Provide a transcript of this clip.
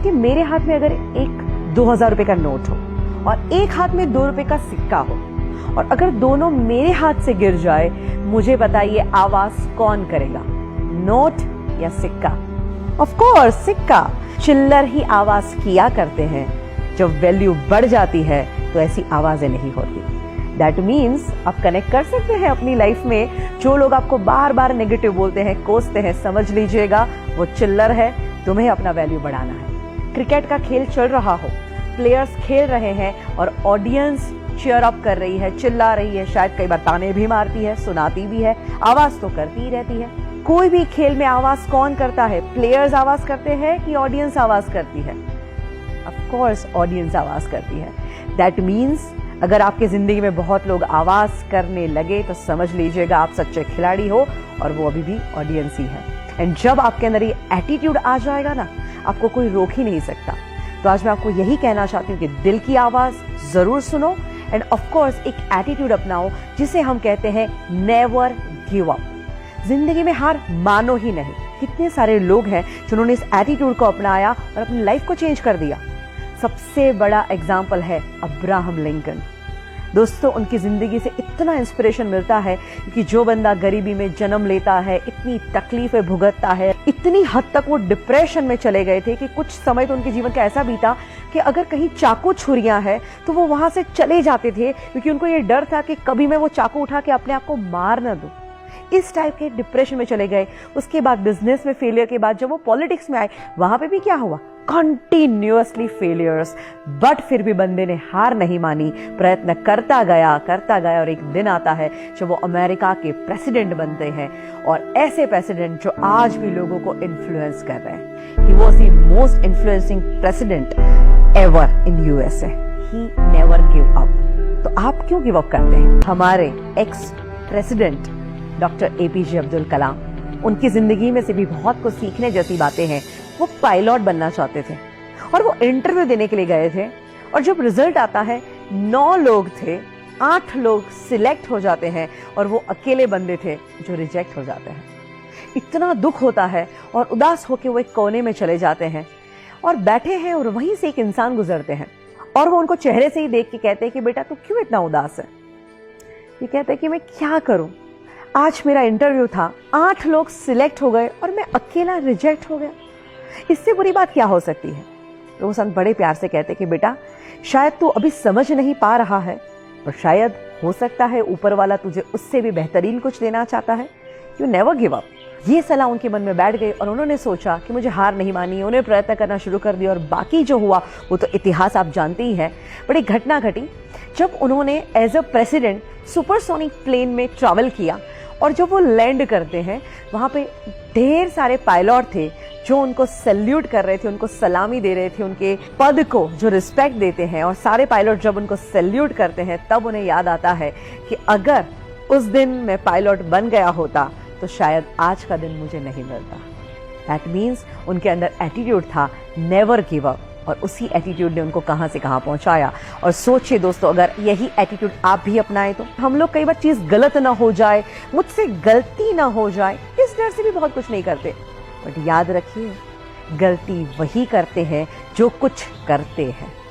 कि मेरे हाथ में अगर एक 2000 रुपए का नोट हो और एक हाथ में 2 रुपए का सिक्का हो, और अगर दोनों मेरे हाथ से गिर जाए, मुझे बताइए आवाज कौन करेगा, नोट या सिक्का? ऑफ कोर्स सिक्का। चिल्लर ही आवाज किया करते हैं, जब वैल्यू बढ़ जाती है तो ऐसी आवाजें नहीं होती। दैट मीन्स आप कनेक्ट कर सकते हैं अपनी लाइफ में। जो लोग आपको बार बार नेगेटिव बोलते हैं, कोसते हैं, समझ लीजिएगा वो चिल्लर है, तुम्हें अपना वैल्यू बढ़ाना है। क्रिकेट का खेल चल रहा हो, प्लेयर्स खेल रहे हैं और ऑडियंस चीयर अप कर रही है, चिल्ला रही है, शायद कई बार ताने भी मारती है, सुनाती भी है, आवाज तो करती ही रहती है। कोई भी खेल में आवाज कौन करता है? प्लेयर्स आवाज करते हैं कि ऑडियंस आवाज करती है? ऑफ कोर्स ऑडियंस आवाज करती है। दैट मीन्स अगर आपकी जिंदगी में बहुत लोग आवाज करने लगे तो समझ लीजिएगा आप सच्चे खिलाड़ी हो, और वो अभी भी ऑडियंस ही है। एंड जब आपके अंदर ये एटीट्यूड आ जाएगा ना, आपको कोई रोक ही नहीं सकता। तो आज मैं आपको यही कहना चाहती हूँ कि दिल की आवाज जरूर सुनो, एंड ऑफ कोर्स एक एटीट्यूड अपनाओ जिसे हम कहते हैं नेवर गिव अप। जिंदगी में हार मानो ही नहीं। कितने सारे लोग हैं जिन्होंने इस एटीट्यूड को अपनाया और अपनी लाइफ को चेंज कर दिया। सबसे बड़ा एग्जाम्पल है अब्राहम लिंकन। दोस्तों, उनकी जिंदगी से इतना इंस्पिरेशन मिलता है कि जो बंदा गरीबी में जन्म लेता है, इतनी तकलीफें भुगतता है, इतनी हद तक वो डिप्रेशन में चले गए थे कि कुछ समय तो उनके जीवन का ऐसा बीता कि अगर कहीं चाकू छुरियां है तो वो वहां से चले जाते थे, क्योंकि उनको ये डर था कि कभी मैं वो चाकू उठा के अपने आप को मार न दूं। इस टाइप के डिप्रेशन में चले गए। उसके बाद बिजनेस में फेलियर के बाद जब वो पॉलिटिक्स में आए, वहां पे भी क्या हुआ? Continuously failures. बट फिर भी बंदे ने हार नहीं मानी, प्रयत्न करता गया और एक दिन आता है जब वो अमेरिका के प्रेसिडेंट बनते हैं, और ऐसे प्रेसिडेंट जो आज भी लोगों को इन्फ्लुएंस कर रहे हैं। He was the most influencing president ever in USA. He never give up. तो आप क्यों गिव अप करते हैं? हमारे ex president doctor APJ Abdul Kalam, उनकी जिंदगी में से भी बहुत कुछ सीखने जैसी बातें हैं। वो पायलट बनना चाहते थे और वो इंटरव्यू देने के लिए गए थे, और जब रिजल्ट आता है 9 लोग थे, 8 लोग सिलेक्ट हो जाते हैं और वो अकेले बंदे थे जो रिजेक्ट हो जाते हैं। इतना दुख होता है और उदास होकर वो एक कोने में चले जाते हैं और बैठे हैं, और वहीं से एक इंसान गुजरते हैं और वो उनको चेहरे से ही देख के कहते हैं कि बेटा तू क्यों इतना उदास है? ये कहते हैं कि मैं क्या करूं, आज मेरा इंटरव्यू था, 8 लोग सिलेक्ट हो गए और मैं अकेला रिजेक्ट हो गया। इससे बुरी बात क्या हो सकती है? तो वो संत बड़े प्यार से कहते कि बेटा शायद तू अभी समझ नहीं पा रहा है, और शायद हो सकता है ऊपर वाला तुझे उससे भी बेहतरीन कुछ देना चाहता है। You never give up. ये सलाह उनके मन में बैठ गई और उन्होंने सोचा कि मुझे हार नहीं मानी। उन्हें प्रयत्न करना शुरू कर दिया, और बाकी जो हुआ वो तो इतिहास आप जानते ही हैं। बड़ी घटना घटी जब उन्होंने as a president supersonic plane में ट्रैवल किया, और जब वो लैंड करते हैं वहाँ पे ढेर सारे पायलट थे जो उनको सैल्यूट कर रहे थे, उनको सलामी दे रहे थे, उनके पद को जो रिस्पेक्ट देते हैं। और सारे पायलट जब उनको सैल्यूट करते हैं तब उन्हें याद आता है कि अगर उस दिन मैं पायलट बन गया होता तो शायद आज का दिन मुझे नहीं मिलता। दैट मीन्स उनके अंदर एटीट्यूड था नेवर गिव अप, और उसी एटीट्यूड ने उनको कहां से कहां पहुंचाया। और सोचिए दोस्तों, अगर यही एटीट्यूड आप भी अपनाएं तो हम लोग कई बार चीज गलत ना हो जाए, मुझसे गलती ना हो जाए, इस डर से भी बहुत कुछ नहीं करते। बट याद रखिए, गलती वही करते हैं जो कुछ करते हैं।